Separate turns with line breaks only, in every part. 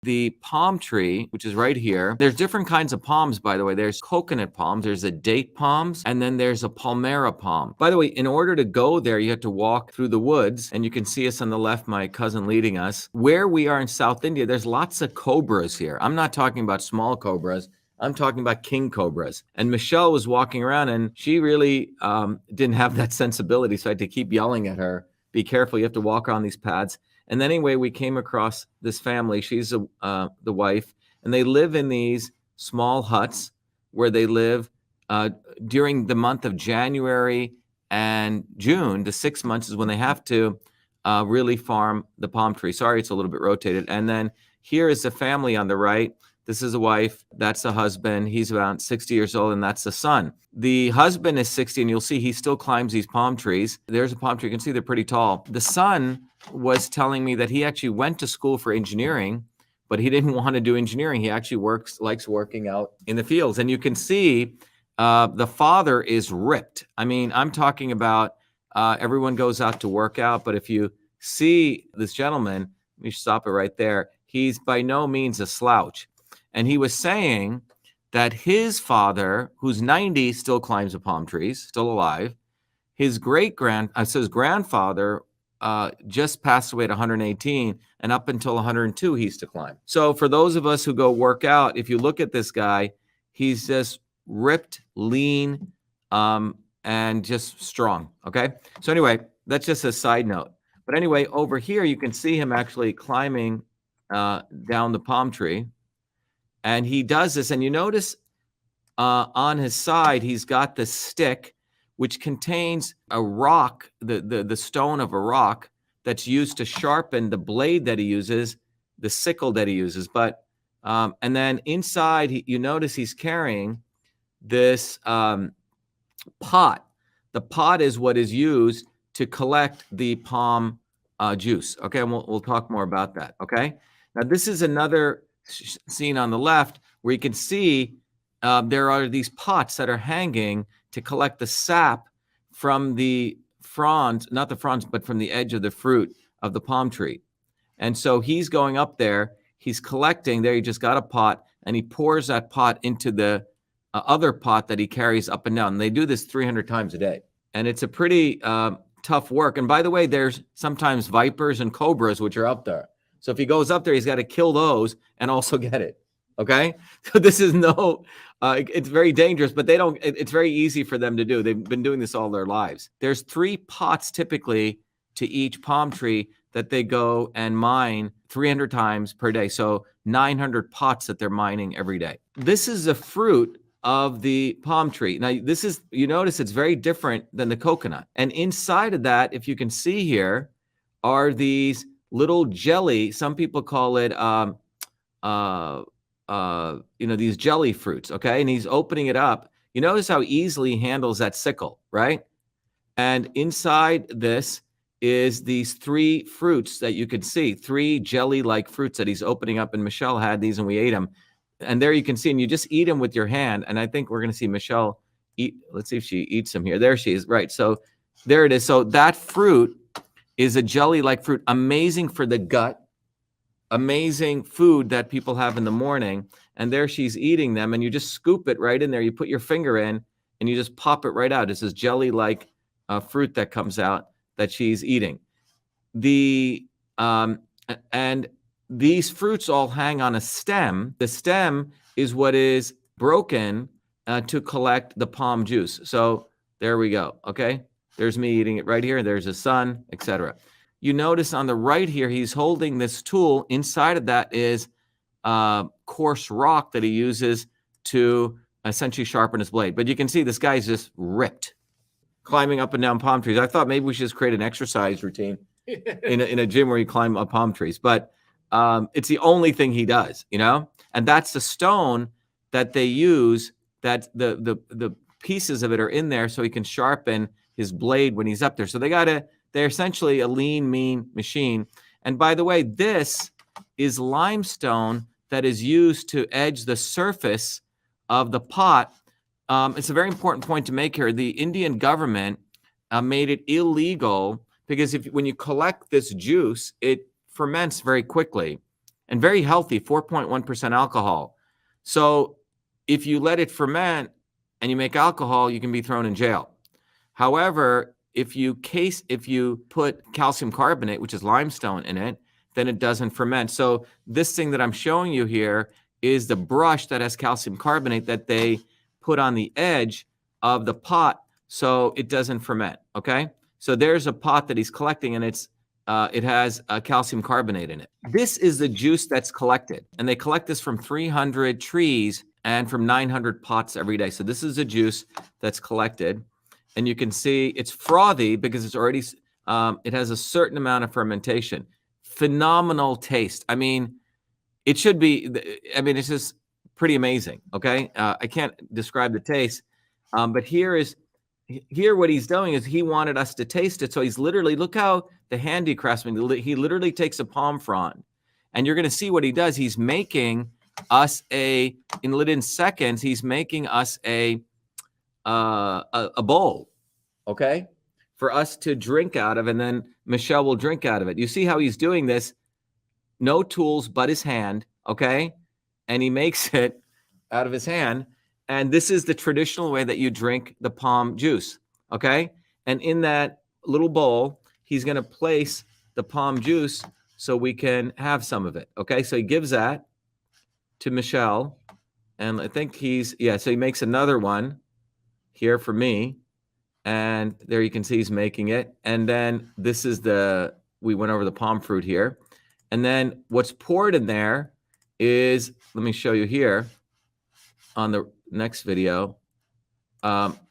the palm tree, which is right here. There's different kinds of palms, by the way. There's coconut palms, there's a date palms, and then there's a palmera palm. By the way, in order to go there, you have to walk through the woods, and you can see us on the left, my cousin leading us. Where we are in South India, there's lots of cobras here. I'm not talking about small cobras. I'm talking about king cobras. And Michelle was walking around, and she really didn't have that sensibility, so I had to keep yelling at her, be careful, you have to walk on these paths. And then anyway, we came across this family. She's the wife, and they live in these small huts where they live during the month of January and June. The 6 months is when they have to really farm the palm tree. Sorry, it's a little bit rotated. And then here is the family on the right. This is a wife. That's a husband. He's about 60 years old, and that's the son. The husband is 60, and you'll see he still climbs these palm trees. There's a palm tree. You can see they're pretty tall. The son was telling me that he actually went to school for engineering, but he didn't want to do engineering. He actually likes working out in the fields. And you can see the father is ripped. I mean, I'm talking about everyone goes out to work out, but if you see this gentleman, let me stop it right there. He's by no means a slouch. And he was saying that his father, who's 90, still climbs the palm trees, still alive. His grandfather just passed away at 118, and up until 102, he used to climb. So for those of us who go work out, if you look at this guy, he's just ripped, lean, and just strong, okay? So anyway, that's just a side note. But anyway, over here, you can see him actually climbing down the palm tree. And he does this, and you notice on his side, he's got the stick, which contains a rock, the stone of a rock that's used to sharpen the blade that he uses, the sickle that he uses. But and then inside, you notice he's carrying this pot. The pot is what is used to collect the palm juice. Okay, and we'll talk more about that. Okay, now this is another scene on the left where you can see there are these pots that are hanging to collect the sap from the fronds, not the fronds, but from the edge of the fruit of the palm tree. And so he's going up there, he's collecting there, he just got a pot, and he pours that pot into the other pot that he carries up and down. And they do this 300 times a day. And it's a pretty tough work. And by the way, there's sometimes vipers and cobras which are up there. So if he goes up there, he's got to kill those and also get it. Okay. So this is it's very dangerous, but it's very easy for them to do. They've been doing this all their lives. There's 3 pots typically to each palm tree that they go and mine 300 times per day. So 900 pots that they're mining every day. This is the fruit of the palm tree. Now, you notice it's very different than the coconut. And inside of that, if you can see here, are these little jelly. Some people call it, these jelly fruits. Okay. And he's opening it up. You notice how easily he handles that sickle, right? And inside this is these 3 fruits that you can see, 3 jelly-like fruits that he's opening up. And Michelle had these and we ate them. And there you can see, and you just eat them with your hand. And I think we're going to see Michelle eat. Let's see if she eats them here. There she is. Right. So there it is. So that fruit is a jelly-like fruit, amazing for the gut, amazing food that people have in the morning. And there she's eating them, and you just scoop it right in there. You put your finger in, and you just pop it right out. It's this jelly-like fruit that comes out that she's eating. And these fruits all hang on a stem. The stem is what is broken to collect the palm juice. So there we go. Okay. There's me eating it right here. There's a sun, etc. You notice on the right here, he's holding this tool. Inside of that is coarse rock that he uses to essentially sharpen his blade. But you can see this guy's just ripped, climbing up and down palm trees. I thought maybe we should just create an exercise routine in a gym where you climb up palm trees. But it's the only thing he does, and that's the stone that they use, that the pieces of it are in there so he can sharpen his blade when he's up there. So they're essentially a lean, mean machine. And by the way, this is limestone that is used to edge the surface of the pot. It's a very important point to make here. The Indian government made it illegal because when you collect this juice, it ferments very quickly. and very healthy, 4.1% alcohol. So if you let it ferment and you make alcohol, you can be thrown in jail. However, if you put calcium carbonate, which is limestone, in it, then it doesn't ferment. So this thing that I'm showing you here is the brush that has calcium carbonate that they put on the edge of the pot so it doesn't ferment, okay? So there's a pot that he's collecting, and it has calcium carbonate in it. This is the juice that's collected, and they collect this from 300 trees and from 900 pots every day. So this is a juice that's collected, and you can see it's frothy because it's already, it has a certain amount of fermentation. Phenomenal taste. I mean, it should be, I mean, it's just pretty amazing, okay? I can't describe the taste, but here what he's doing is he wanted us to taste it. So he's literally, look how the handicraftsman, he literally takes a palm frond, and you're going to see what he does. He's making us in seconds, he's making us a bowl, okay, for us to drink out of, and then Michelle will drink out of it. You see how he's doing this? No tools but his hand, okay? And he makes it out of his hand. And this is the traditional way that you drink the palm juice, okay? And in that little bowl, he's going to place the palm juice so we can have some of it, okay? So he gives that to Michelle, and I think so he makes another one here for me, and there you can see he's making it. And then this is we went over the palm fruit here. And then what's poured in there is, let me show you here on the next video.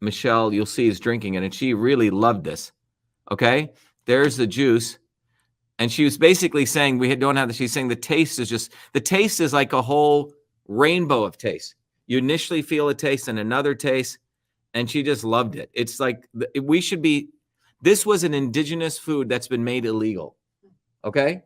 Michelle, you'll see, is drinking it, and she really loved this. Okay, there's the juice, and she was basically saying don't have this. She's saying the taste is like a whole rainbow of taste. You initially feel a taste and another taste, and she just loved it. It's like this was an indigenous food that's been made illegal. Okay.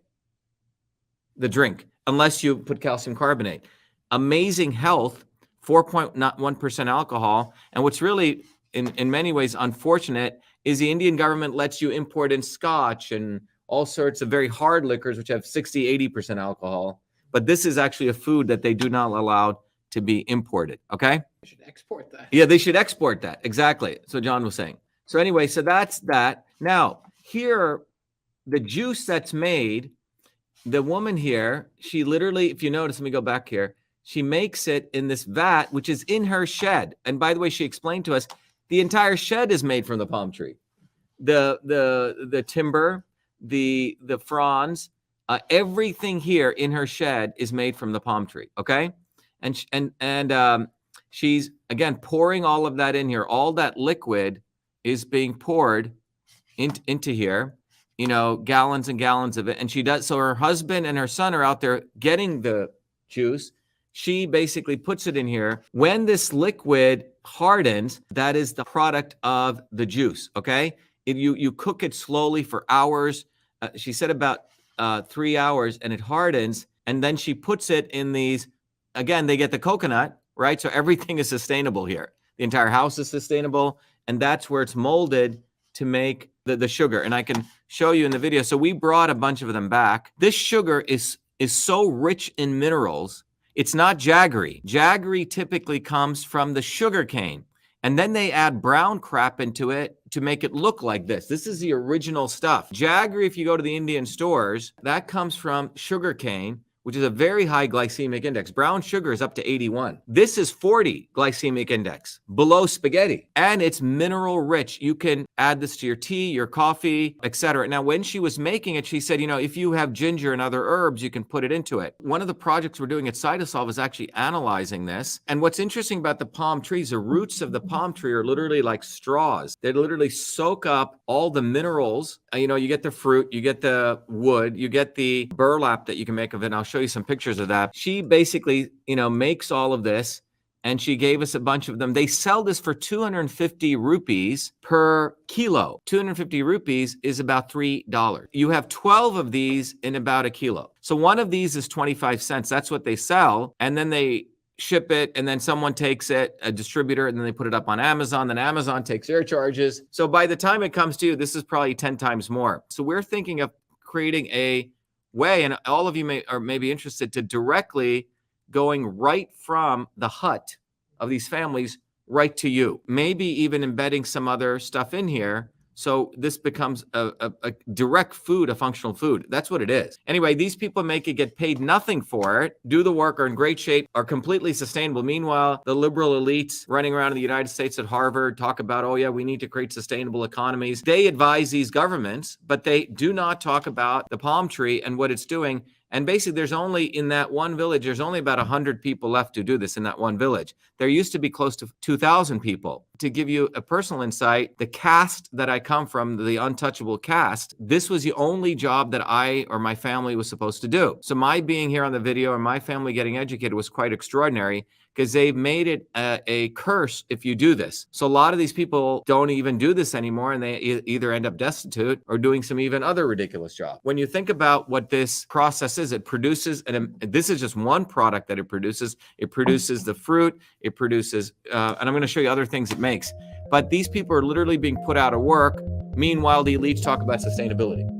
The drink, unless you put calcium carbonate. Amazing health, 4.1% alcohol. And what's really, in many ways, unfortunate is the Indian government lets you import in scotch and all sorts of very hard liquors, which have 60, 80% alcohol. But this is actually a food that they do not allow to be imported, okay?
They should export that.
Yeah, they should export that. Exactly. So John was saying. So anyway, so that's that. Now, here, the juice that's made, the woman here, she literally, if you notice, let me go back here. She makes it in this vat, which is in her shed. And by the way, she explained to us, the entire shed is made from the palm tree. The timber, the fronds, everything here in her shed is made from the palm tree. Okay, and she's again pouring all of that in here. All that liquid is being poured into here. You know, gallons and gallons of it. And she does, so her husband and her son are out there getting the juice. She basically puts it in here. When this liquid hardens, that is the product of the juice, okay? You cook it slowly for hours. She said about 3 hours, and it hardens. And then she puts it in these, again, they get the coconut, right? So everything is sustainable here. The entire house is sustainable. And that's where it's molded to make the sugar. And I can show you in the video. So we brought a bunch of them back. This sugar is so rich in minerals. It's not jaggery. Jaggery typically comes from the sugar cane. And then they add brown crap into it to make it look like this. This is the original stuff. Jaggery, if you go to the Indian stores, that comes from sugar cane, which is a very high glycemic index. Brown sugar is up to 81. This is 40 glycemic index, below spaghetti. And it's mineral rich. You can add this to your tea, your coffee, etc. Now, when she was making it, she said, you know, if you have ginger and other herbs, you can put it into it. One of the projects we're doing at Cytosolve is actually analyzing this. And what's interesting about the palm trees, the roots of the palm tree are literally like straws. They literally soak up all the minerals. You know, you get the fruit, you get the wood, you get the burlap that you can make of it. And I'll show you some pictures of that. She basically, you know, makes all of this, and she gave us a bunch of them. They sell this for 250 rupees per kilo. 250 rupees is about $3. You have 12 of these in about a kilo. So one of these is 25 cents. That's what they sell. And then they ship it, and then someone takes it, a distributor, and then they put it up on Amazon. Then Amazon takes their charges. So by the time it comes to you, this is probably 10 times more. So we're thinking of creating a way, and all of you may be interested, to directly going right from the hut of these families right to you, maybe even embedding some other stuff in here. So this becomes a direct food, a functional food. That's what it is. Anyway, these people make it, get paid nothing for it, do the work, are in great shape, are completely sustainable. Meanwhile, the liberal elites running around in the United States at Harvard talk about, oh yeah, we need to create sustainable economies. They advise these governments, but they do not talk about the palm tree and what it's doing. And basically, there's only, in that one village, there's only about 100 people left to do this in that one village. There used to be close to 2,000 people. To give you a personal insight, the caste that I come from, the untouchable caste, this was the only job that I or my family was supposed to do. So my being here on the video and my family getting educated was quite extraordinary, because they've made it a curse if you do this. So a lot of these people don't even do this anymore, and they either end up destitute or doing some even other ridiculous job. When you think about what this process is, it produces, and this is just one product that it produces. It produces the fruit, it produces, and I'm going to show you other things it makes. But these people are literally being put out of work. Meanwhile, the elites talk about sustainability.